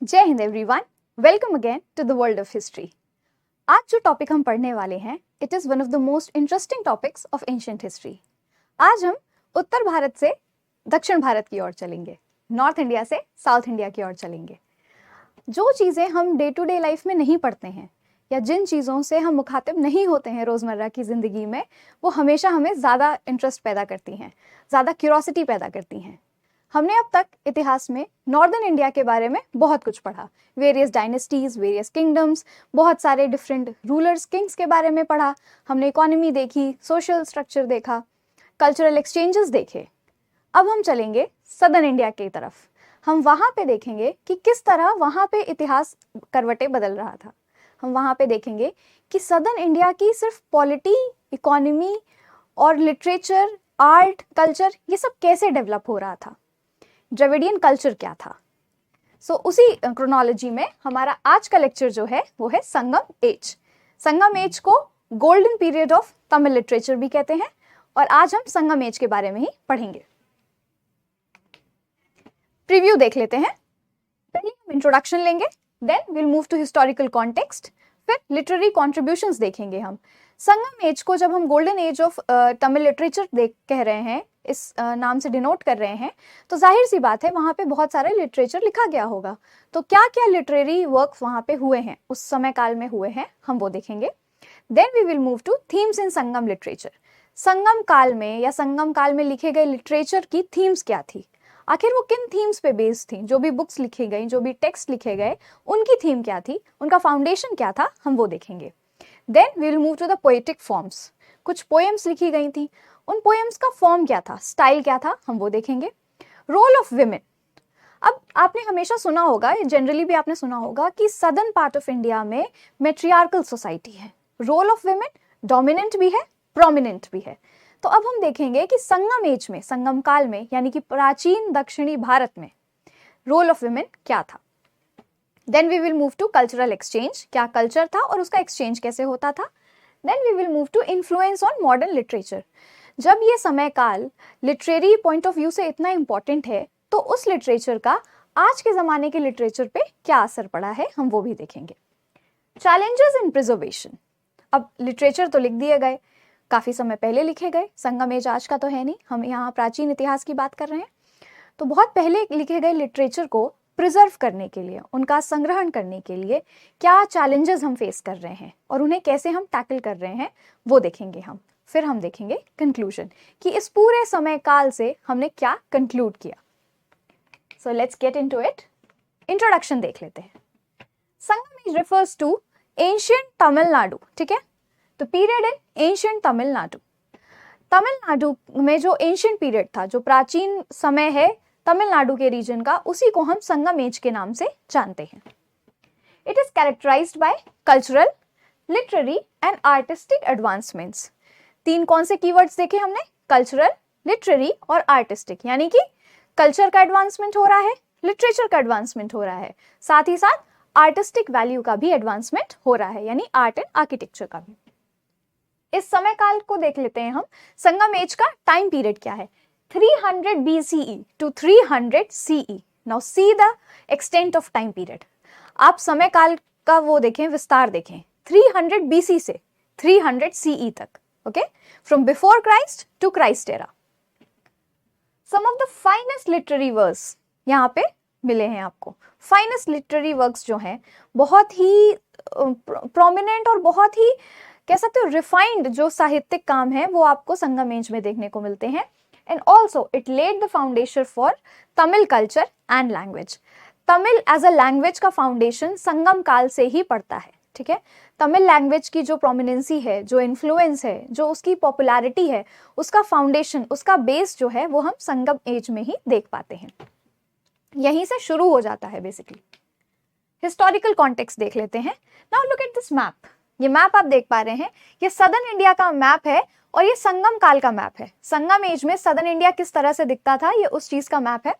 जय हिंद everyone, welcome again to the world of history. आज जो टॉपिक हम पढ़ने वाले हैं, it is one of the most interesting topics of ancient history. आज हम उत्तर भारत से दक्षिण भारत की ओर चलेंगे, नॉर्थ इंडिया से साउथ इंडिया की ओर चलेंगे। जो चीज़ें हम डे टू डे लाइफ में नहीं पढ़ते हैं या जिन चीज़ों से हम मुखातिब नहीं होते हैं रोज़मर्रा की ज़िंदगी में, वो हमेशा हमें ज़्यादा इंटरेस्ट पैदा करती हैं, ज़्यादा क्यूरोसिटी पैदा करती हैं। हमने अब तक इतिहास में नॉर्दर्न इंडिया के बारे में बहुत कुछ पढ़ा, वेरियस डायनेस्टीज, वेरियस किंगडम्स, बहुत सारे डिफरेंट रूलर्स, किंग्स के बारे में पढ़ा। हमने इकोनॉमी देखी, सोशल स्ट्रक्चर देखा, कल्चरल एक्सचेंजेस देखे। अब हम चलेंगे सदर्न इंडिया की तरफ। हम वहाँ पे देखेंगे कि किस तरह वहाँ पे इतिहास करवटें बदल रहा था। हम वहाँ पे देखेंगे कि सदर्न इंडिया की सिर्फ पॉलिटी, इकोनॉमी और लिटरेचर, आर्ट, कल्चर, ये सब कैसे डेवलप हो रहा था, द्रविडियन कल्चर क्या था। उसी क्रोनोलॉजी में हमारा आज का लेक्चर जो है वो है संगम एज। संगम एज को golden period of Tamil literature भी कहते हैं, और आज हम संगम एज के बारे में ही पढ़ेंगे। प्रीव्यू देख लेते हैं। पहले हम इंट्रोडक्शन लेंगे, then will move to historical context, फिर लिटरेरी कॉन्ट्रीब्यूशंस देखेंगे हम। संगम एज को जब हम golden age of Tamil literature कह रहे हैं, इस नाम से डिनोट कर रहे हैं, तो जाहिर सी बात है वहाँ पे बहुत सारा लिटरेचर लिखा गया होगा। तो क्या क्या लिटरेरी वर्क वहाँ पे हुए हैं, उस समय काल में हुए हैं, हम वो देखेंगे। Then we will move to themes in Sangam literature. Sangam काल में या संगम काल में लिखे गए लिटरेचर की थीम्स क्या थी, आखिर वो किन थीम्स पे बेस्ड थी। जो भी बुक्स लिखी गई, जो भी टेक्स्ट लिखे गए, उनकी थीम क्या थी, उनका फाउंडेशन क्या था, हम वो देखेंगे। Then we will move to the poetic forms. कुछ पोएम्स लिखी गई थी, उन पोएम्स का फॉर्म क्या था, स्टाइल क्या था, हम वो देखेंगे। Role of women. अब आपने हमेशा सुना होगा, जनरली भी आपने सुना होगा कि सदर्न पार्ट ऑफ इंडिया में मैट्रियार्कल सोसाइटी है। रोल ऑफ विमेन डोमिनेंट भी है, प्रोमिनेंट भी है। तो अब हम देखेंगे कि संगम एज में, संगम काल में, यानी कि प्राचीन दक्षिणी भारत में रोल ऑफ विमेन क्या था। Then we will move to cultural exchange. क्या कल्चर था और उसका एक्सचेंज कैसे होता था। Then we will move to influence on modern literature. जब ये समय काल लिटरेरी पॉइंट ऑफ व्यू से इतना इंपॉर्टेंट है, तो उस लिटरेचर का आज के ज़माने के लिटरेचर पे क्या असर पड़ा है, हम वो भी देखेंगे। Challenges in preservation. अब लिटरेचर तो लिख दिए गए, काफ़ी समय पहले लिखे गए, संगम एज आज का तो है नहीं, हम यहाँ प्राचीन इतिहास की बात कर रहे हैं। तो बहुत पहले लिखे गए लिटरेचर को प्रिजर्व करने के लिए, उनका संग्रहण करने के लिए क्या चैलेंजेस हम फेस कर रहे हैं और उन्हें कैसे हम टैकल कर रहे हैं, वो देखेंगे हम। फिर हम देखेंगे कंक्लूजन कि इस पूरे समय काल से हमने क्या कंक्लूड किया। So let's get into it. Introduction देख लेते हैं। Sangam age refers to ancient Tamil Nadu, ठीक है। तो period in ancient Tamil Nadu. Tamil Nadu में जो एंशिएंट पीरियड था, जो प्राचीन समय है तमिलनाडु के रीजन का, उसी को हम संगम एज के नाम से जानते हैं। It is characterized by cultural, literary and artistic advancements. तीन कौन से कीवर्ड्स देखे हमने, कल्चरल, लिटरेरी और आर्टिस्टिक, यानी कि कल्चर का एडवांसमेंट हो रहा है, लिटरेचर का एडवांसमेंट हो रहा है, साथ ही साथ आर्टिस्टिक वैल्यू का भी एडवांसमेंट हो रहा है, यानी आर्ट एंड आर्किटेक्चर का भी। इस समय काल को देख लेते हैं हम। संगम एज का टाइम पीरियड क्या है, 300 BCE to 300 CE। Now see the extent of time period. आप समय काल का वो देखें, विस्तार देखें, 300 BC से 300 CE तक, okay, from before Christ to Christ era. Some of the finest literary works यहाँ पे मिले हैं आपको। फाइनेस्ट लिटरेरी वर्क्स जो हैं, बहुत ही प्रोमिनेंट और बहुत ही कह सकते हो रिफाइंड जो साहित्यिक काम है, वो आपको संगम एज में देखने को मिलते हैं। And also it led the foundation for Tamil culture and language. Tamil as a language का फाउंडेशन संगम काल से ही पड़ता है, ठीक है। तमिल लैंग्वेज की जो प्रोमिनेंसी है, जो इन्फ्लुएंस है, जो उसकी पॉपुलैरिटी है, उसका फाउंडेशन, उसका बेस जो है, वो हम संगम एज में ही देख पाते हैं। यहीं से शुरू हो जाता है बेसिकली। हिस्टोरिकल कॉन्टेक्स्ट देख लेते हैं। Now look at this map. ये मैप आप देख पा रहे हैं, ये सदर्न इंडिया का मैप है और ये संगम काल का मैप है। संगम एज में सदर्न इंडिया किस तरह से दिखता था, ये उस चीज का मैप है।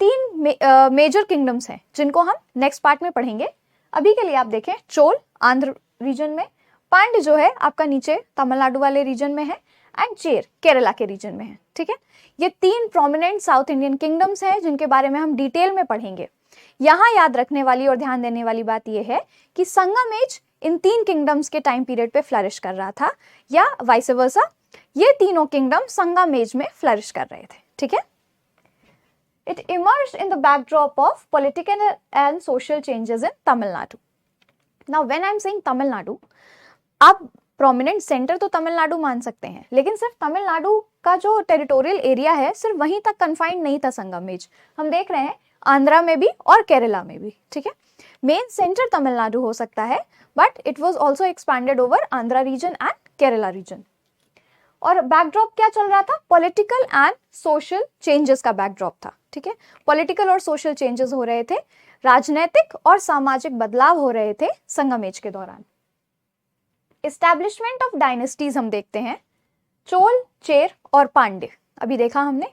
तीन मेजर किंगडम्स हैं जिनको हम नेक्स्ट पार्ट में पढ़ेंगे। अभी के लिए आप देखें, चोल आंध्र रीजन में, पांड्य जो है आपका नीचे तमिलनाडु वाले रीजन में है, एंड चेर केरला के रीजन में है, ठीक है। ये तीन प्रोमिनेंट साउथ इंडियन किंगडम्स हैं जिनके बारे में हम डिटेल में पढ़ेंगे। यहाँ याद रखने वाली और ध्यान देने वाली बात यह है कि संगम एज इन 3 किंगडम्स के टाइम पीरियड पे फ्लरिश कर रहा था, या वाइस वर्सा, ये तीनों किंगडम संगम एज में फ्लरिश कर रहे थे, ठीक है। It emerged in the backdrop of political and social changes in Tamil Nadu. Now, when I'm saying Tamil Nadu, आप प्रोमिनेंट सेंटर तो तमिलनाडु मान सकते हैं, लेकिन सिर्फ तमिलनाडु का जो टेरिटोरियल एरिया है सिर्फ वहीं तक कन्फाइंड नहीं था संगम एज। हम देख रहे हैं आंध्रा में भी और केरला में भी, ठीक है। मेन सेंटर तमिलनाडु हो सकता है, but it was also expanded over Andhra region and Kerala region. और बैकड्रॉप क्या चल रहा था? पॉलिटिकल एंड सोशल चेंजेस का बैकड्रॉप था, ठीक है। पॉलिटिकल और सोशल चेंजेस हो रहे थे, राजनीतिक और सामाजिक बदलाव हो रहे थे संगम एज के दौरान। एस्टैब्लिशमेंट ऑफ डायनेस्टीज हम देखते हैं, चोल, चेर और पांड्य। अभी देखा हमने,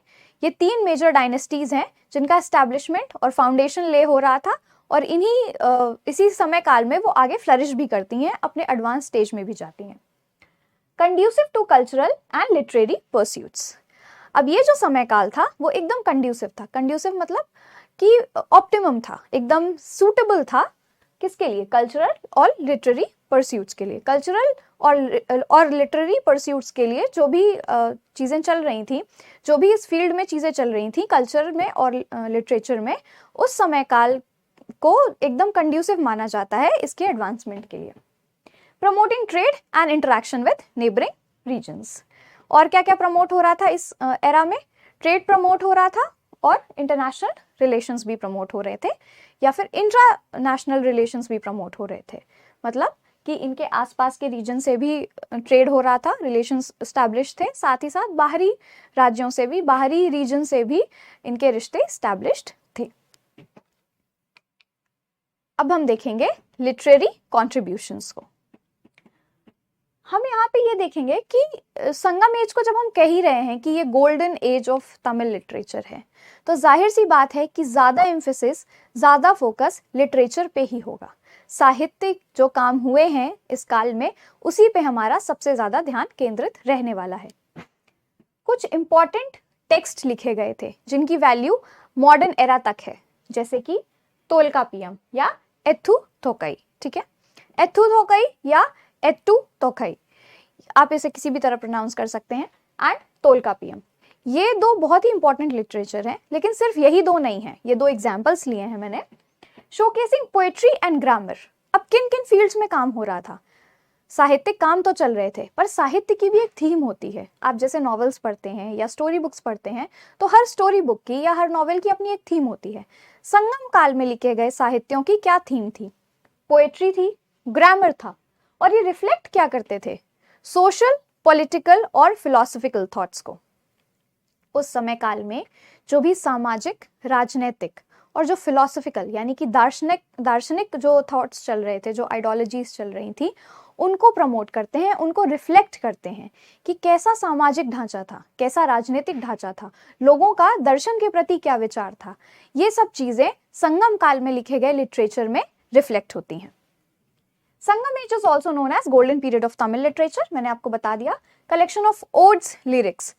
ये 3 मेजर डायनेस्टीज हैं जिनका एस्टैब्लिशमेंट और फाउंडेशन ले हो रहा था, और इसी समय काल में वो आगे फ्लरिश भी करती हैं, अपने एडवांस स्टेज में भी जाती हैं। Conducive to cultural and literary pursuits. अब ये जो समय काल था वो एकदम कंड्यूसिव था। कंड्यूसिव मतलब कि ऑप्टिमम था, एकदम सूटेबल था किसके लिए? कल्चरल और लिटरेरी परस्यूट्स के लिए। कल्चरल और लिटरेरी परस्यूट्स के लिए जो भी चीज़ें चल रही थी, जो भी इस फील्ड में चीज़ें चल रही थी कल्चर में और लिटरेचर में, उस समय काल को एकदम कंड्यूसिव माना जाता है इसके एडवांसमेंट के लिए। Promoting trade and interaction with neighbouring regions. और क्या क्या प्रमोट हो रहा था इस एरा में? ट्रेड प्रमोट हो रहा था और इंटरनेशनल रिलेशंस भी प्रमोट हो रहे थे, या फिर इंट्रानेशनल रिलेशंस भी प्रमोट हो रहे थे। मतलब कि इनके आसपास के रीजन से भी ट्रेड हो रहा था, रिलेशंस एस्टैब्लिश थे, साथ ही साथ बाहरी राज्यों से भी, बाहरी रीजन से भी इनके रिश्ते एस्टैब्लिश्ड थे। अब हम देखेंगे लिटरेरी कॉन्ट्रीब्यूशंस को। हम यहाँ पे ये देखेंगे कि संगम एज को जब हम कह ही रहे हैं कि ये golden age of Tamil literature है, तो जाहिर सी बात है कि ज़्यादा एम्फेसिस, ज़्यादा फोकस लिटरेचर पे ही होगा। साहित्यिक जो काम हुए हैं इस काल में, उसी पे हमारा सबसे ज़्यादा ध्यान केंद्रित रहने वाला है। कुछ इम्पॉर्टेंट टेक्स्ट लिखे गए थे जिनकी वैल्यू मॉडर्न एरा तक है, जैसे कि तोल्कापियम या एथु थोकई, ठीक है। एथु थोकई या एट्टू तोकई, आप इसे किसी भी तरह प्रोनाउंस कर सकते हैं, एंड तोल्कापियम। ये 2 बहुत ही इंपॉर्टेंट लिटरेचर हैं, लेकिन सिर्फ यही 2 नहीं है, ये 2 एग्जाम्पल्स लिए हैं मैंने। Showcasing poetry and grammar. अब किन किन फील्ड्स में काम हो रहा था? साहित्यिक काम तो चल रहे थे, पर साहित्य की भी एक थीम होती है। आप जैसे नॉवेल्स पढ़ते हैं या स्टोरी बुक्स पढ़ते हैं, तो हर स्टोरी बुक की या हर नॉवेल की अपनी एक थीम होती है। संगम काल में लिखे गए साहित्यों की क्या थीम थी? पोएट्री थी, ग्रामर था, और ये रिफ्लेक्ट क्या करते थे? सोशल, पॉलिटिकल और फिलोसॉफिकल थॉट्स को। उस समय काल में जो भी सामाजिक, राजनीतिक और जो फिलोसॉफिकल यानी कि दार्शनिक जो थॉट्स चल रहे थे, जो आइडियोलॉजीज चल रही थी, उनको प्रमोट करते हैं, उनको रिफ्लेक्ट करते हैं कि कैसा सामाजिक ढांचा था, कैसा राजनीतिक ढांचा था, लोगों का दर्शन के प्रति क्या विचार था। ये सब चीजें संगम काल में लिखे गए लिटरेचर में रिफ्लेक्ट होती हैं। Sangam age is also known as golden period of Tamil literature. मैंने आपको बता दिया। Collection of odes, lyrics.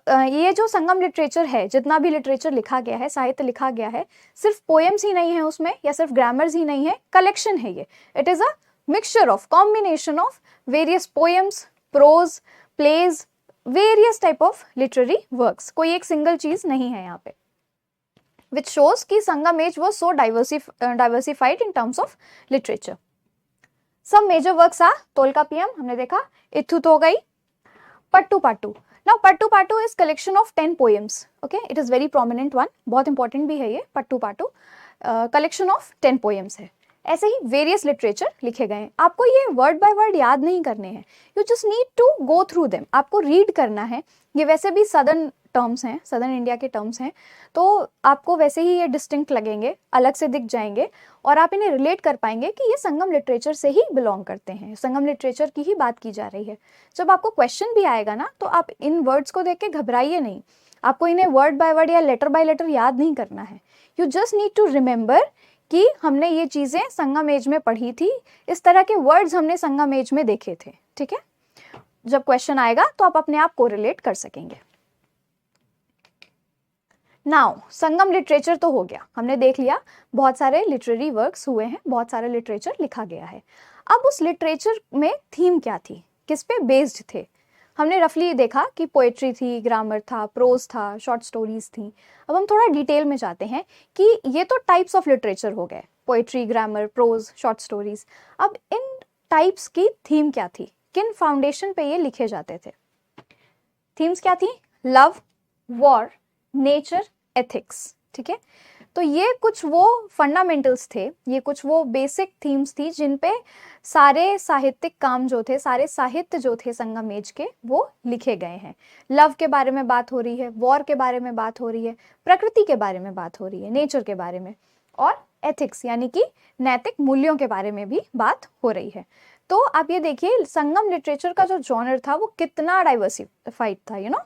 ये जो संगम लिटरेचर है, जितना भी लिटरेचर लिखा गया है, साहित्य लिखा गया है, सिर्फ पोएम्स ही नहीं है उसमें, या सिर्फ ग्रामर्स ही नहीं है, कलेक्शन है ये। It is a mixture of, combination of various poems, prose, plays, various type of literary works. कोई एक सिंगल चीज नहीं है यहाँ पे, विच शोज कि Sangam age was so diversified in terms of literature. Some major works are Tolkappiyam, हमने देखा, इथु थोकई, पट्टू पाटू। Now pattu पाटू is collection of 10 poems. Okay, it is very prominent one, बहुत important भी है ये पट्टू पाटू। collection of 10 poems है। ऐसे ही वेरियस लिटरेचर लिखे गए हैं। आपको ये वर्ड बाय वर्ड याद नहीं करने हैं, you just need to go through them, आपको रीड करना है। ये वैसे भी सदर्न टर्म्स हैं, सदर्न इंडिया के टर्म्स हैं, तो आपको वैसे ही ये डिस्टिंक्ट लगेंगे, अलग से दिख जाएंगे, और आप इन्हें रिलेट कर पाएंगे कि ये संगम लिटरेचर से ही बिलोंग करते हैं, संगम लिटरेचर की ही बात की जा रही है। जब आपको क्वेश्चन भी आएगा ना, तो आप इन वर्ड्स को देख के घबराइए नहीं, आपको इन्हें वर्ड बाय वर्ड या लेटर बाय लेटर याद नहीं करना है। You just need to remember कि हमने ये चीज़ें संगम एज में पढ़ी थी, इस तरह के वर्ड्स हमने संगम एज में देखे थे, ठीक है। जब क्वेश्चन आएगा तो आप अपने आप को रिलेट कर सकेंगे। नाउ संगम लिटरेचर तो हो गया, हमने देख लिया बहुत सारे लिटरेरी वर्क्स हुए हैं, बहुत सारा लिटरेचर लिखा गया है। अब उस लिटरेचर में थीम क्या थी, किस पे बेस्ड थे? हमने रफली देखा कि पोएट्री थी, ग्रामर था, प्रोज था, शॉर्ट स्टोरीज थी। अब हम थोड़ा डिटेल में जाते हैं कि ये तो टाइप्स ऑफ लिटरेचर हो गए, poetry, grammar, prose, short stories. अब इन टाइप्स की थीम क्या थी, किन फाउंडेशन पे ये लिखे जाते थे? थीम्स क्या थी? Love, war, nature, ethics. ठीक है, तो ये कुछ वो फंडामेंटल्स थे, ये कुछ वो बेसिक थीम्स थी जिन पे सारे साहित्यिक काम जो थे, सारे साहित्य जो थे संगम एज के, वो लिखे गए हैं। लव के बारे में बात हो रही है, वॉर के बारे में बात हो रही है, प्रकृति के बारे में बात हो रही है, नेचर के बारे में, और एथिक्स यानी कि नैतिक मूल्यों के बारे में भी बात हो रही है। तो आप ये देखिए संगम लिटरेचर का जो जॉनर था वो कितना डाइवर्सिफाइड था, you know,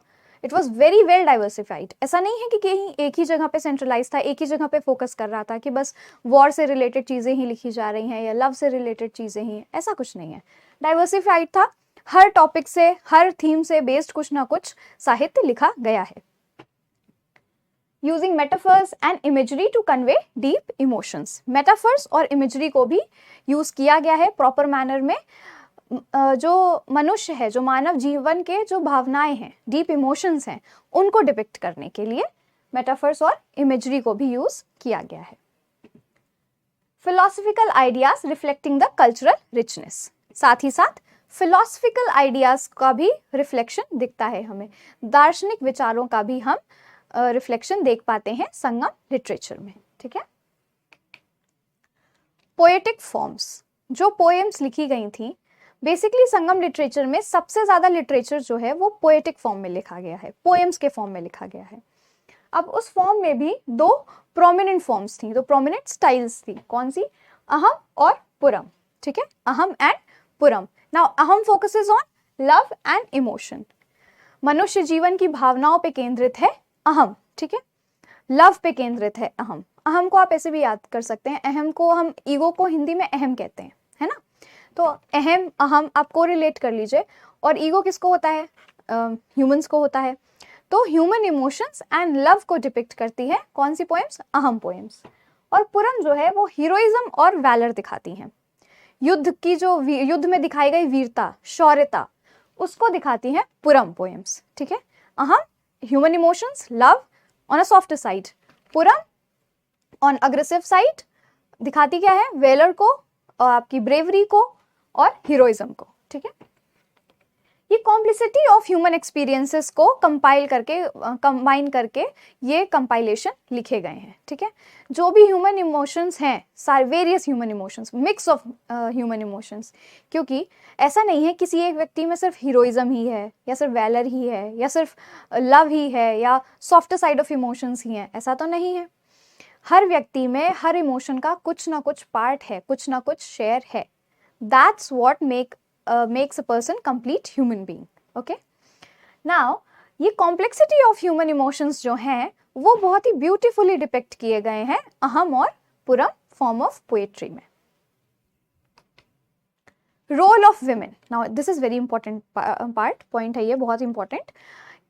it was very well diversified. ऐसा नहीं है कि कहीं एक ही जगह पे सेंट्रलाइज था, एक ही जगह पे फोकस कर रहा था कि बस वॉर से रिलेटेड चीज़ें ही लिखी जा रही हैं या लव से रिलेटेड चीज़ें ही, ऐसा कुछ नहीं है। डाइवर्सिफाइड था, हर टॉपिक से, हर थीम से बेस्ड कुछ ना कुछ साहित्य लिखा गया है। Using metaphors and imagery to convey deep emotions, metaphors और इमेजरी को भी यूज किया गया है प्रॉपर मैनर में। जो मनुष्य है, जो मानव जीवन के जो भावनाएं हैं, डीप इमोशंस हैं, उनको डिपिक्ट करने के लिए मेटाफर्स और इमेजरी को भी यूज किया गया है। Philosophical ideas reflecting the cultural richness, साथ ही साथ फिलोसफिकल आइडियाज का भी रिफ्लेक्शन दिखता है हमें, दार्शनिक विचारों का भी हम रिफ्लेक्शन देख पाते हैं संगम लिटरेचर में। ठीक है, पोएटिक फॉर्म्स, जो पोएम्स लिखी गई थी, बेसिकली संगम लिटरेचर में सबसे ज्यादा लिटरेचर जो है वो पोएटिक फॉर्म में लिखा गया है, पोएम्स के फॉर्म में लिखा गया है। अब उस फॉर्म में भी दो प्रोमिनेंट फॉर्म्स थी, दो प्रोमिनेंट स्टाइल्स थी, कौन सी? अहम और पुरम। ठीक है, अहम एंड पुरम। नाउ अहम focuses on love and emotion, मनुष्य जीवन की भावनाओं पे केंद्रित है अहम। ठीक है, लव पे केंद्रित है अहम। अहम को आप ऐसे भी याद कर सकते हैं, अहम को हम, ईगो को हिंदी में अहम कहते हैं, है ना। तो अहम, अहम आप कोरिलेट कर लीजिए। और ईगो किसको होता है? ह्यूमंस को होता है। तो ह्यूमन इमोशंस एंड लव को डिपिक्ट करती है कौन सी पोएम्स? अहम पोएम्स। और पुरम जो है वो हीरोइज्म और वैलर दिखाती हैं, युद्ध की जो युद्ध में दिखाई गई वीरता, शौर्यता, उसको दिखाती हैं पुरम पोएम्स। ठीक है, अहम human emotions, love on a soft side, Puram on aggressive side दिखाती क्या है? वेलर को, और आपकी ब्रेवरी को और हीरोइज्म को। ठीक है, ये कॉम्प्लिसिटी ऑफ ह्यूमन एक्सपीरियंसेस को कंपाइल करके, कंबाइन करके ये कंपाइलेशन लिखे गए हैं। ठीक है, जो भी ह्यूमन इमोशंस हैं, सारे various human emotions, mix of human emotions, क्योंकि ऐसा नहीं है किसी एक व्यक्ति में सिर्फ हीरोइज्म ही है, या सिर्फ वैलर ही है, या सिर्फ लव ही है, या सॉफ्ट साइड ऑफ इमोशंस ही हैं, ऐसा तो नहीं है। हर व्यक्ति में हर इमोशन का कुछ ना कुछ पार्ट है, कुछ ना कुछ शेयर है। That's what makes a person complete human being. Okay, now ये कॉम्प्लेक्सिटी ऑफ ह्यूमन इमोशंस जो हैं वो बहुत ही ब्यूटीफुली डिपिक्ट किए गए हैं अहम और पुरम फॉर्म ऑफ पोएट्री में। Role of women, now this is very important point है, ये बहुत इंपॉर्टेंट।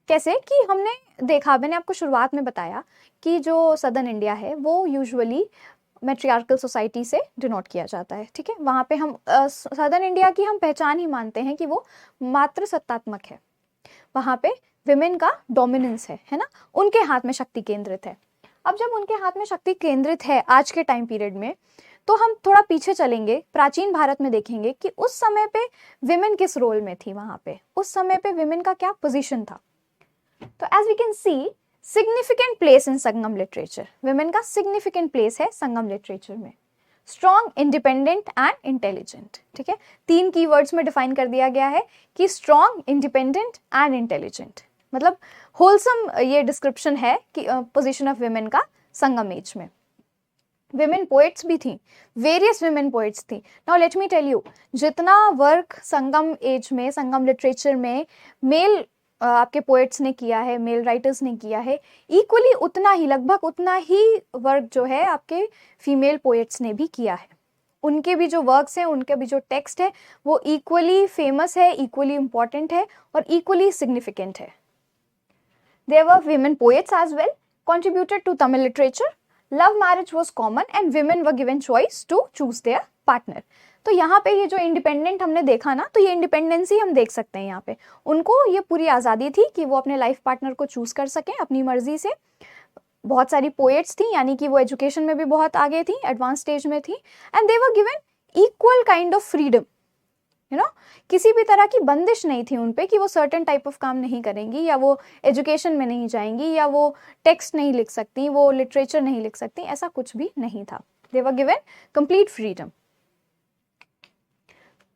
कैसे कि हमने देखा, मैंने आपको शुरुआत में बताया कि जो सदर्न इंडिया है वो यूजुअली मैट्रियार्कल सोसाइटी से डिनोट किया जाता है। ठीक है, वहाँ पे हम सदर्न इंडिया की हम पहचान ही मानते हैं कि वो मात्र सत्तात्मक है, वहाँ पे विमेन का डोमिनेंस है ना, उनके हाथ में शक्ति केंद्रित है। अब जब उनके हाथ में शक्ति केंद्रित है आज के टाइम पीरियड में, तो हम थोड़ा पीछे चलेंगे, प्राचीन भारत में देखेंगे कि उस समय पे विमेन किस रोल में थी, वहाँ पे उस समय पे विमेन का क्या पोजिशन था। तो as we can see, significant place in Sangam literature, women का सिग्निफिकेंट प्लेस है संगम लिटरेचर में। Strong, independent and intelligent. ठीक है, 3 कीवर्ड्स में डिफाइन कर दिया गया है कि स्ट्रॉन्ग, इंडिपेंडेंट एंड इंटेलिजेंट, मतलब होलसम ये डिस्क्रिप्शन है कि पोजीशन ऑफ विमेन का संगम एज में। विमेन पोएट्स भी थी, वेरियस विमेन पोएट्स थी। Now let me tell you, जितना वर्क संगम एज में, संगम लिटरेचर में मेल आपके पोएट्स ने किया है, मेल राइटर्स ने किया है, इक्वली उतना ही, लगभग उतना ही वर्क जो है आपके फीमेल पोएट्स ने भी किया है। उनके भी जो वर्क्स हैं, उनके भी जो टेक्स्ट है, वो इक्वली फेमस है, इक्वली इंपॉर्टेंट है और इक्वली सिग्निफिकेंट है। There were women poets as well, contributed to Tamil literature. Love marriage was common and women were given choice to choose their partner. तो यहाँ पे ये जो इंडिपेंडेंट हमने देखा ना, तो ये इंडिपेंडेंसी हम देख सकते हैं यहाँ पे। उनको ये पूरी आज़ादी थी कि वो अपने लाइफ पार्टनर को चूज कर सकें अपनी मर्जी से। बहुत सारी पोएट्स थी, यानी कि वो एजुकेशन में भी बहुत आगे थी, एडवांस स्टेज में थी, and they were given equal kind of freedom, you know. किसी भी तरह की बंदिश नहीं थी उन पे कि वो सर्टेन टाइप ऑफ काम नहीं करेंगी, या वो एजुकेशन में नहीं जाएंगी, या वो टेक्स्ट नहीं लिख सकती, वो लिटरेचर नहीं लिख सकती, ऐसा कुछ भी नहीं था। दे वर गिवन कंप्लीट फ्रीडम।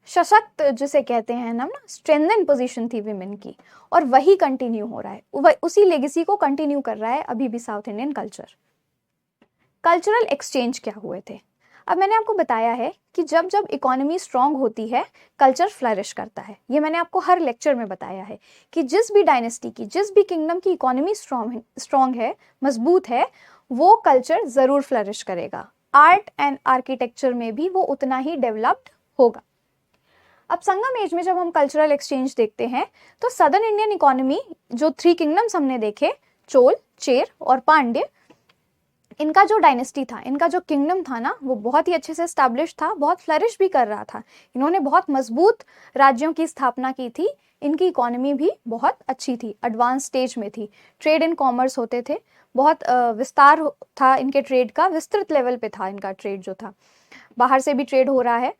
सशक्त जिसे कहते हैं ना, स्ट्रेंथन पोजीशन थी विमेन की, और वही कंटिन्यू हो रहा है, उसी लेगेसी को कंटिन्यू कर रहा है अभी भी south Indian culture. Cultural exchange क्या हुए थे? अब मैंने आपको बताया है कि जब जब इकोनॉमी स्ट्रांग होती है, कल्चर फ्लरिश करता है। ये मैंने आपको हर लेक्चर में बताया है कि जिस भी डायनेस्टी की, जिस भी किंगडम की इकोनॉमी स्ट्रांग है, मजबूत है, वो कल्चर ज़रूर फ्लरिश करेगा। आर्ट एंड आर्किटेक्चर में भी वो उतना ही डेवलप्ड होगा। अब संगम एज में जब हम कल्चरल एक्सचेंज देखते हैं, तो सदर्न इंडियन इकोनॉमी, जो 3 किंगडम्स हमने देखे, चोल, चेर और पांड्य, इनका जो डायनेस्टी था, इनका जो किंगडम था ना, वो बहुत ही अच्छे से स्टैब्लिश था, बहुत फ्लरिश भी कर रहा था। इन्होंने बहुत मजबूत राज्यों की स्थापना की थी, इनकी इकोनॉमी भी बहुत अच्छी थी, एडवांस स्टेज में थी, ट्रेड एंड कॉमर्स होते थे, बहुत विस्तार था इनके ट्रेड का, विस्तृत लेवल पे था इनका ट्रेड जो था, बाहर से भी ट्रेड हो रहा है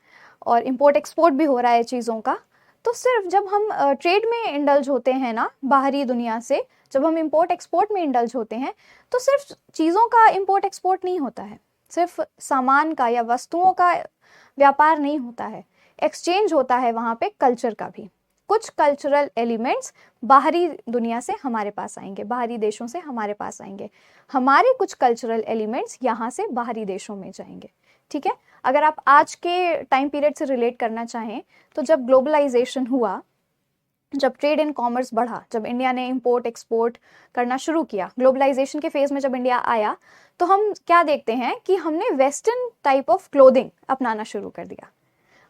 और इंपोर्ट एक्सपोर्ट भी हो रहा है चीज़ों का। तो सिर्फ जब हम ट्रेड में इंडल्ज होते हैं ना, बाहरी दुनिया से जब हम इंपोर्ट एक्सपोर्ट में इंडल्ज होते हैं, तो सिर्फ चीज़ों का इंपोर्ट एक्सपोर्ट नहीं होता है, सिर्फ सामान का या वस्तुओं का व्यापार नहीं होता है, एक्सचेंज होता है वहाँ पे कल्चर का भी। कुछ कल्चरल एलिमेंट्स बाहरी दुनिया से हमारे पास आएंगे, बाहरी देशों से हमारे पास आएंगे, हमारे कुछ कल्चरल एलिमेंट्स यहाँ से बाहरी देशों में जाएंगे। ठीक है, अगर आप आज के टाइम पीरियड से रिलेट करना चाहें, तो जब ग्लोबलाइजेशन हुआ, जब ट्रेड एंड कॉमर्स बढ़ा, जब इंडिया ने इंपोर्ट एक्सपोर्ट करना शुरू किया, ग्लोबलाइजेशन के फेज में जब इंडिया आया, तो हम क्या देखते हैं कि हमने वेस्टर्न टाइप ऑफ क्लोथिंग अपनाना शुरू कर दिया।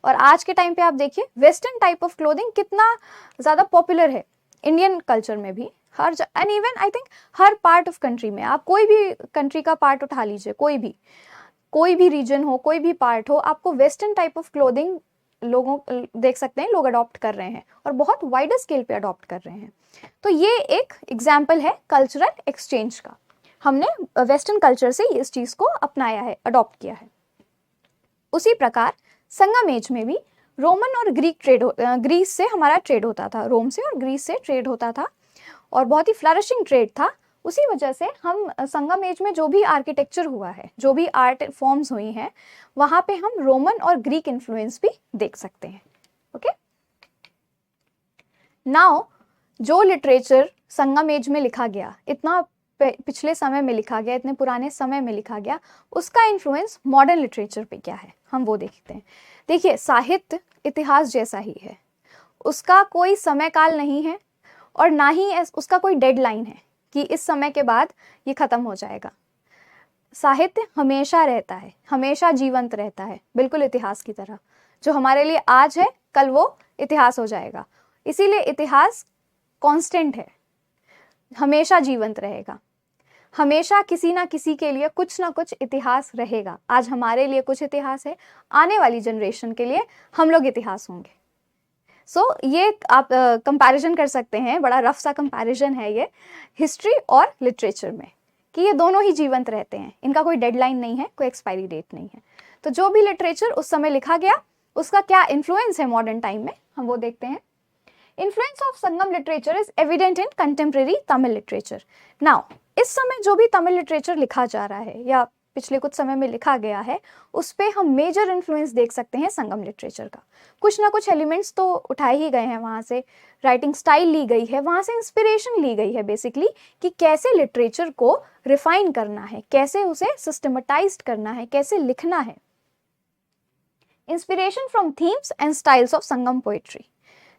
और आज के टाइम पे आप देखिए वेस्टर्न टाइप ऑफ क्लोथिंग कितना ज़्यादा पॉपुलर है इंडियन कल्चर में भी, her and even I think her part of country में। आप कोई भी कंट्री का पार्ट उठा लीजिए, कोई भी रीजन हो, कोई भी पार्ट हो, आपको वेस्टर्न टाइप ऑफ क्लोथिंग लोगों देख सकते हैं, लोग अडॉप्ट कर रहे हैं और बहुत वाइडर स्केल पे अडॉप्ट कर रहे हैं। तो ये एक एग्जाम्पल है कल्चरल एक्सचेंज का, हमने वेस्टर्न कल्चर से इस चीज़ को अपनाया है, अडॉप्ट किया है। उसी प्रकार संगम एज में भी रोमन और ग्रीस से हमारा ट्रेड होता था, रोम से और ग्रीस से ट्रेड होता था और बहुत ही फ्लरिशिंग ट्रेड था। उसी वजह से हम संगम एज में जो भी आर्किटेक्चर हुआ है, जो भी आर्ट फॉर्म्स हुई हैं, वहाँ पे हम रोमन और ग्रीक इन्फ्लुएंस भी देख सकते हैं। ओके, नाउ जो लिटरेचर संगम एज में लिखा गया, इतना पिछले समय में लिखा गया, इतने पुराने समय में लिखा गया, उसका इन्फ्लुएंस मॉडर्न लिटरेचर पे क्या है, हम वो देखते हैं। देखिए, साहित्य इतिहास जैसा ही है, उसका कोई समय काल नहीं है और ना ही उसका कोई डेडलाइन है कि इस समय के बाद ये खत्म हो जाएगा। साहित्य हमेशा रहता है, हमेशा जीवंत रहता है, बिल्कुल इतिहास की तरह। जो हमारे लिए आज है, कल वो इतिहास हो जाएगा। इसीलिए इतिहास कांस्टेंट है, हमेशा जीवंत रहेगा, हमेशा किसी ना किसी के लिए कुछ ना कुछ इतिहास रहेगा। आज हमारे लिए कुछ इतिहास है, आने वाली जनरेशन के लिए हम लोग इतिहास होंगे। ये आप कंपैरिजन कर सकते हैं, बड़ा रफ सा कंपैरिजन है ये हिस्ट्री और लिटरेचर में, कि ये दोनों ही जीवंत रहते हैं, इनका कोई डेडलाइन नहीं है, कोई एक्सपायरी डेट नहीं है। तो जो भी लिटरेचर उस समय लिखा गया, उसका क्या इन्फ्लुएंस है मॉडर्न टाइम में, हम वो देखते हैं। Influence of Sangam literature is evident in contemporary Tamil literature. Now, इस समय जो भी तमिल लिटरेचर लिखा जा रहा है या पिछले कुछ समय में लिखा गया है, उस पर हम मेजर इन्फ्लुएंस देख सकते हैं संगम लिटरेचर का। कुछ ना कुछ एलिमेंट्स तो उठाए ही गए हैं, वहाँ से राइटिंग स्टाइल ली गई है, वहाँ से इंस्पिरेशन ली गई है बेसिकली, कि कैसे लिटरेचर को रिफाइन करना है, कैसे उसे सिस्टमेटाइज्ड करना है, कैसे लिखना है। Inspiration from themes and styles of Sangam poetry.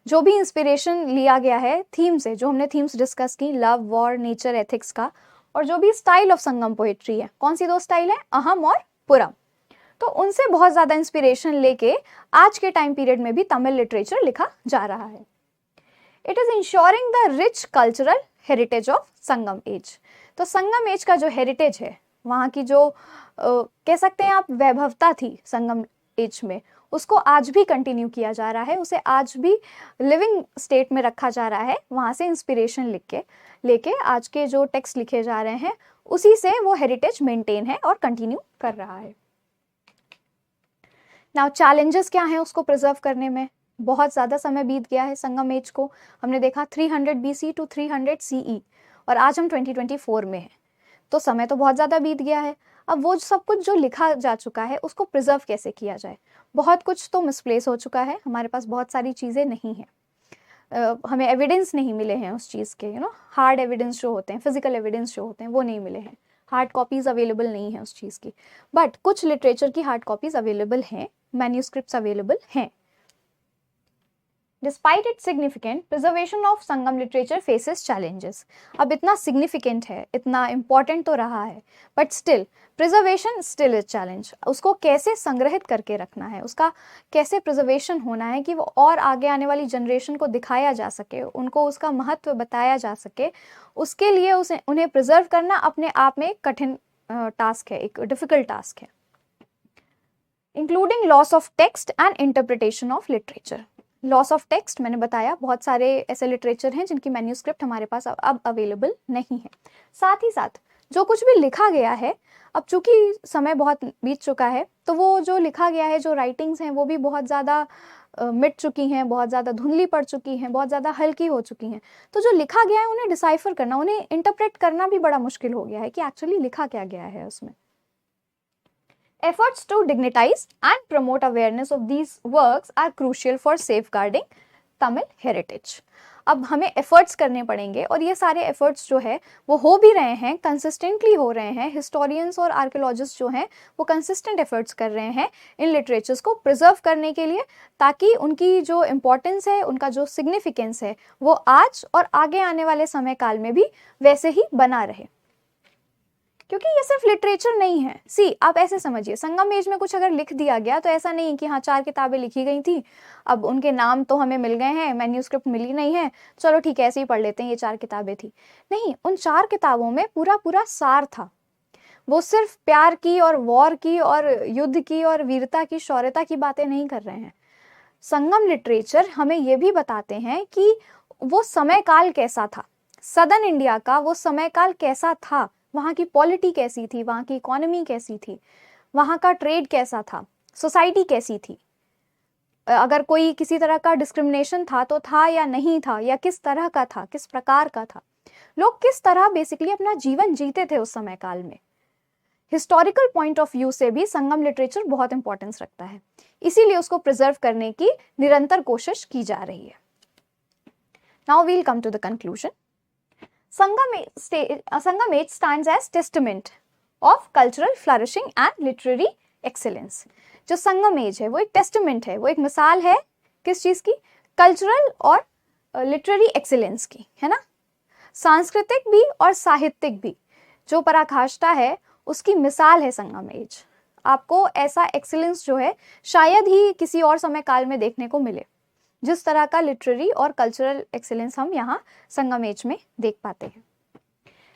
जो भी इंस्पिरेशन लिया गया है थीम से, जो हमने थीम्स डिस्कस की, लव, वॉर, नेचर, एथिक्स का, और जो भी स्टाइल ऑफ संगम पोएट्री है, कौन सी दो स्टाइल है, अहम और पुरम, तो उनसे बहुत ज़्यादा इंस्पिरेशन लेके आज के टाइम पीरियड में भी तमिल लिटरेचर लिखा जा रहा है। It is ensuring the rich cultural heritage of Sangam age. तो संगम एज का जो हेरिटेज है, वहाँ की जो कह सकते हैं आप वैभवता थी संगम एज में, उसको आज भी कंटिन्यू किया जा रहा है, उसे आज भी लिविंग स्टेट में रखा जा रहा है। वहाँ से इंस्पिरेशन लेके आज के जो टेक्स्ट लिखे जा रहे हैं उसी से वो हेरिटेज मेंटेन है और कंटिन्यू कर रहा है। नाउ चैलेंजेस क्या हैं उसको प्रिजर्व करने में? बहुत ज़्यादा समय बीत गया है संगम एज को, हमने देखा 300 BC टू 300 CE और आज हम 2024 में हैं, तो समय तो बहुत ज़्यादा बीत गया है। अब वो सब कुछ जो लिखा जा चुका है उसको प्रिजर्व कैसे किया जाए? बहुत कुछ तो मिसप्लेस हो चुका है, हमारे पास बहुत सारी चीज़ें नहीं हैं, हमें एविडेंस नहीं मिले हैं उस चीज़ के, हार्ड एविडेंस जो होते हैं, फिजिकल एविडेंस जो होते हैं वो नहीं मिले हैं, हार्ड कॉपीज़ अवेलेबल नहीं है उस चीज़ की। बट कुछ लिटरेचर की हार्ड कॉपीज़ अवेलेबल हैं, मैन्यूस्क्रिप्ट्स अवेलेबल हैं। Despite its significant, preservation of Sangam literature faces challenges. अब इतना significant है, इतना important तो रहा है, but still preservation still is challenge. उसको कैसे संग्रहित करके रखना है, उसका कैसे preservation होना है कि वो और आगे आने वाली generation को दिखाया जा सके, उनको उसका महत्व बताया जा सके, उसके लिए उन्हें preserve करना अपने आप में एक कठिन टास्क है, एक difficult टास्क है। Including loss of text and interpretation of literature. Loss of text मैंने बताया, बहुत सारे ऐसे लिटरेचर हैं जिनकी मैन्यूस्क्रिप्ट हमारे पास अब अवेलेबल नहीं है। साथ ही साथ जो कुछ भी लिखा गया है, अब चूंकि समय बहुत बीत चुका है तो वो जो लिखा गया है, जो राइटिंग्स हैं वो भी बहुत ज़्यादा मिट चुकी हैं, बहुत ज़्यादा धुंधली पड़ चुकी हैं, बहुत ज़्यादा हल्की हो चुकी हैं। तो जो लिखा गया है उन्हें डिसाइफर करना, उन्हें इंटरप्रेट करना भी बड़ा मुश्किल हो गया है कि एक्चुअली लिखा क्या गया है उसमें। Efforts to dignitize and promote awareness of these works are crucial for safeguarding Tamil heritage. अब हमें एफर्ट्स करने पड़ेंगे और ये सारे एफर्ट्स जो है वो हो भी रहे हैं, कंसिस्टेंटली हो रहे हैं। हिस्टोरियंस और आर्कियोलॉजिस्ट जो हैं वो कंसिस्टेंट एफर्ट्स कर रहे हैं इन लिटरेचर्स को प्रिजर्व करने के लिए, ताकि उनकी जो इम्पोर्टेंस है, उनका जो सिग्निफिकेंस है वो आज और आगे आने वाले समय काल में भी वैसे ही बना रहे। क्योंकि ये सिर्फ लिटरेचर नहीं है। आप ऐसे समझिए, संगम एज में कुछ अगर लिख दिया गया तो ऐसा नहीं कि हाँ 4 किताबें लिखी गई थी, अब उनके नाम तो हमें मिल गए हैं, मैन्यूस्क्रिप्ट मिली नहीं है, चलो ठीक है ऐसे ही पढ़ लेते हैं, ये 4 किताबें थी। नहीं, उन 4 किताबों में पूरा सार था। वो सिर्फ प्यार की और वॉर की और युद्ध की और वीरता की, शौर्यता की बातें नहीं कर रहे हैं। संगम लिटरेचर हमें ये भी बताते हैं कि वो समय काल कैसा था, सदर्न इंडिया का वो समय काल कैसा था, वहाँ की पॉलिटी कैसी थी, वहाँ की इकोनॉमी कैसी थी, वहाँ का ट्रेड कैसा था, सोसाइटी कैसी थी, अगर कोई किसी तरह का डिस्क्रिमिनेशन था तो था या नहीं था, या किस तरह का था, किस प्रकार का था, लोग किस तरह बेसिकली अपना जीवन जीते थे उस समय काल में। हिस्टोरिकल पॉइंट ऑफ व्यू से भी संगम लिटरेचर बहुत इंपॉर्टेंस रखता है, इसीलिए उसको प्रिजर्व करने की निरंतर कोशिश की जा रही है। Now we'll come to the conclusion. Sangam Age stands as testament of cultural flourishing and literary excellence. जो संगम एज है वो एक टेस्टमेंट है, वो एक मिसाल है किस चीज़ की? कल्चरल और लिटरेरी एक्सीलेंस की, है ना। सांस्कृतिक भी और साहित्यिक भी जो पराकाष्ठा है उसकी मिसाल है संगम एज। आपको ऐसा एक्सीलेंस जो है शायद ही किसी और समय काल में देखने को मिले, जिस तरह का लिटरेरी और कल्चरल एक्सीलेंस हम यहाँ संगम एज में देख पाते हैं।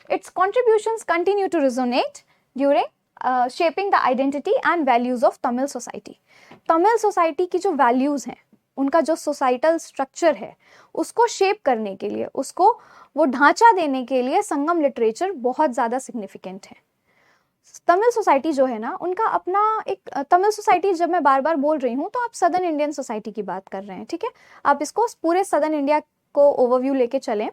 Its contributions continue to resonate during shaping the identity and values of Tamil society. Tamil society की जो वैल्यूज हैं, उनका जो सोसाइटल स्ट्रक्चर है, उसको शेप करने के लिए, उसको वो ढांचा देने के लिए संगम लिटरेचर बहुत ज़्यादा सिग्निफिकेंट है। तमिल सोसाइटी जो है ना, उनका अपना एक, तमिल सोसाइटी जब मैं बार बार बोल रही हूँ तो आप सदर्न इंडियन सोसाइटी की बात कर रहे हैं, ठीक है। आप इसको पूरे सदर्न इंडिया को ओवरव्यू लेके चलें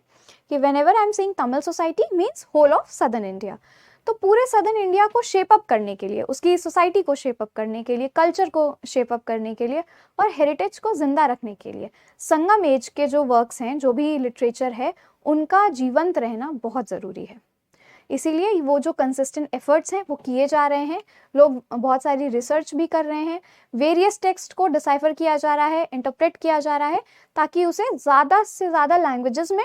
कि whenever I am saying Tamil society means whole of southern India. तो पूरे सदर्न इंडिया को शेप अप करने के लिए, उसकी सोसाइटी को शेप अप करने के लिए, कल्चर को शेप अप करने के लिए और हेरिटेज को जिंदा रखने के लिए संगम एज के जो वर्क्स हैं, जो भी लिटरेचर है, उनका जीवंत रहना बहुत ज़रूरी है। इसीलिए वो जो कंसिस्टेंट एफर्ट्स हैं वो किए जा रहे हैं, लोग बहुत सारी रिसर्च भी कर रहे हैं, वेरियस टेक्स्ट को डिसाइफर किया जा रहा है, इंटरप्रेट किया जा रहा है, ताकि उसे ज़्यादा से ज़्यादा लैंग्वेजेस में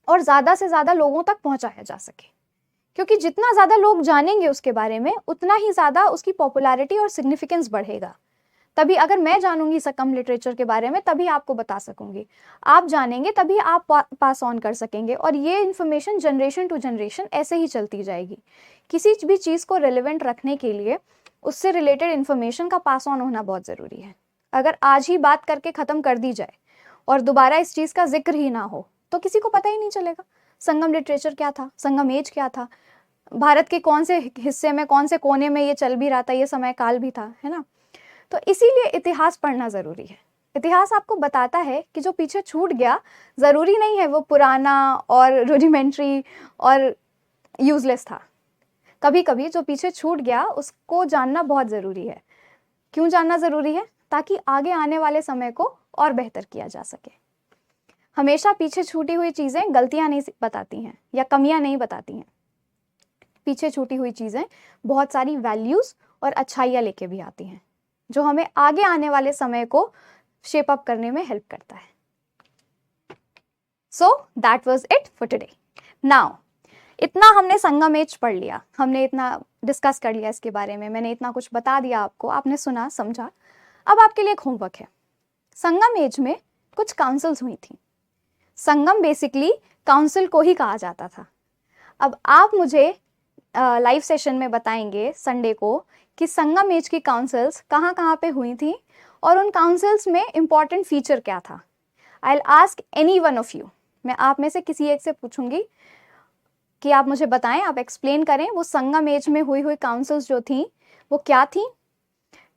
और ज़्यादा से ज़्यादा लोगों तक पहुंचाया जा सके। क्योंकि जितना ज़्यादा लोग जानेंगे उसके बारे में, उतना ही ज़्यादा उसकी पॉपुलैरिटी और सिग्निफिकेंस बढ़ेगा। तभी अगर मैं जानूंगी संगम लिटरेचर के बारे में तभी आपको बता सकूंगी, आप जानेंगे तभी आप पास ऑन कर सकेंगे, और ये इन्फॉर्मेशन जनरेशन टू जनरेशन ऐसे ही चलती जाएगी। किसी भी चीज़ को रिलेवेंट रखने के लिए उससे रिलेटेड इन्फॉर्मेशन का पास ऑन होना बहुत ज़रूरी है। अगर आज ही बात करके ख़त्म कर दी जाए और दोबारा इस चीज़ का जिक्र ही ना हो तो किसी को पता ही नहीं चलेगा संगम लिटरेचर क्या था, संगम एज क्या था, भारत के कौन से हिस्से में, कौन से कोने में ये चल भी रहा था, ये समय काल भी था, है ना। तो इसीलिए इतिहास पढ़ना ज़रूरी है। इतिहास आपको बताता है कि जो पीछे छूट गया ज़रूरी नहीं है वो पुराना और रूडिमेंट्री और यूजलेस था। कभी कभी जो पीछे छूट गया उसको जानना बहुत ज़रूरी है। क्यों जानना ज़रूरी है? ताकि आगे आने वाले समय को और बेहतर किया जा सके। हमेशा पीछे छूटी हुई चीज़ें गलतियां नहीं बताती हैं या कमियां नहीं बताती हैं। पीछे छूटी हुई चीज़ें बहुत सारी वैल्यूज़ और अच्छाइयाँ लेके भी आती हैं जो हमें आगे आने वाले समय को शेप अप करने में हेल्प करता है। So that was it for today. Now इतना हमने संगम एज पढ़ लिया, हमने इतना डिस्कस कर लिया इसके बारे में, मैंने इतना कुछ बता दिया आपको, आपने सुना समझा। अब आपके लिए एक होमवर्क है। संगम एज में कुछ काउंसिल्स हुई थी। संगम बेसिकली काउंसिल को ही कहा जाता था। अब आप मुझे लाइव सेशन में बताएंगे संडे को कि संगम एज की काउंसिल्स कहाँ कहाँ पे हुई थी और उन काउंसिल्स में इम्पॉर्टेंट फीचर क्या था। I will ask any one of you, मैं आप में से किसी एक से पूछूंगी कि आप मुझे बताएं, आप एक्सप्लेन करें वो संगम एज में हुई काउंसिल्स जो थी वो क्या थी,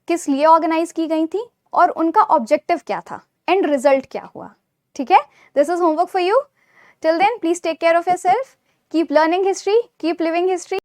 किस लिए ऑर्गेनाइज की गई थी और उनका ऑब्जेक्टिव क्या था, एंड रिजल्ट क्या हुआ। ठीक है, this is homework for you. Till then please take care of yourself, keep learning history, keep living history.